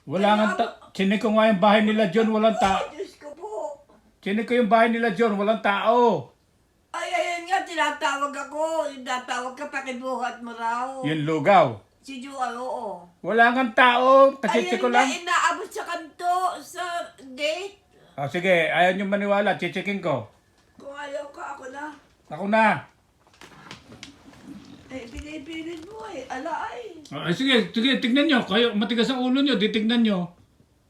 Wala nga chinik ko nga yung bahay nila John, walang tao. Diyos ko po. Chinik ko yung bahay nila John, walang tao. Ay, ayun nga, tinatawag ako. Tinatawag ka, pakibuhat mo raw. Yung lugaw. Si Joel, oo. Wala nga tao, kasi Ayun ko na, lang. inaabot sa kanto, sa gate. Oh, sige, ayaw nyo maniwala, chichikin ko. Kung ayaw ka, ako na. Ako na. Eh, pinipilit mo eh. Ala ay. Ay, sige, tignan nyo. Kayo, matigas ang ulo nyo, titignan nyo.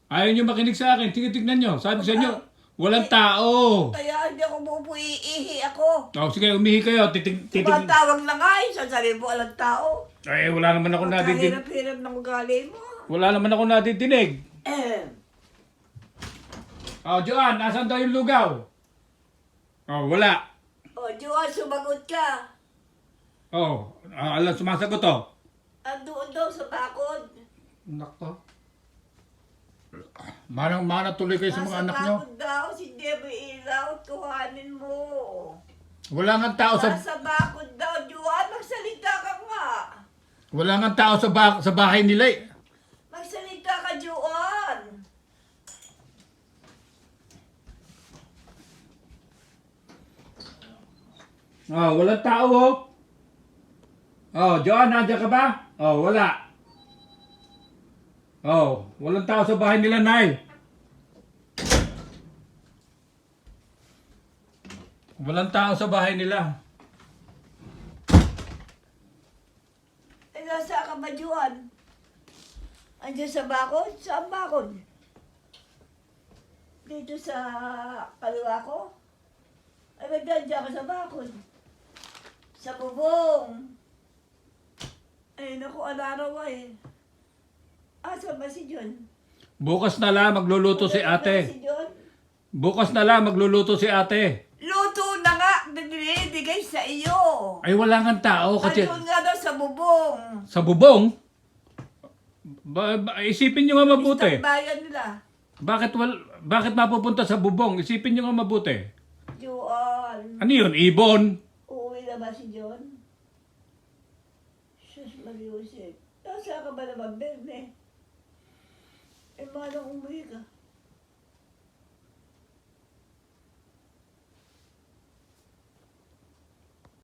Ayaw nyo makinig sa akin, sige, tignan nyo. Sabi sa inyo, walang tao. Kaya hindi ako pupuiihi ako. Oh, sige, umihi kayo, titig. Tumatawag na nga eh. Sasabihin mo, alang tao. Ay, wala naman ako nadidinig. Kahirap-hirap ng ugali mo. Wala naman ako nadidinig. Eh. Oh, Joan, nasan daw yung lugaw? Oh, wala. O, Joel, sumagot ka. Oh, alam, sumasagot to. Andoon daw sa bakod. Nako. Manang-mana tuloy kayo sa mga anak nyo. Nasa bakod daw, si Debbie Ilaw, kuhanin mo. Wala nga tao sa Nasa bakod daw, Joel, magsalita ka nga. wala nga tao sa bahay nila eh. Magsalita ka, Joel. Oh, walang tao oh. Oh, Joan, nandiyan ka ba? Oh, wala. Oh, walang tao sa bahay nila, Nay. Walang tao sa bahay nila. Eh, nasa ka ba, Joel? Andiyan sa bakod? Saan bakod? Dito sa kaliwa ko? Ay, magdadya ka sa bakod. Sa bubong. Ay, naku, alaraw eh. Asa ba si John? Bukas na lang magluluto si ate. Si John? Bukas na lang magluluto si ate. Luto na nga, binibigay sa iyo. Ay, wala nga tao kasi Andun nga daw sa bubong. sa bubong. Isipin nyo nga mabuti. Bayan nila. Bakit mapupunta sa bubong? Isipin nyo nga mabuti. Joan. Ano yun? Ibon? Uuwi na ba si John? Sus, Mariusip. Nasa ka ba naman, Berne? Eh, malang umuwi ka.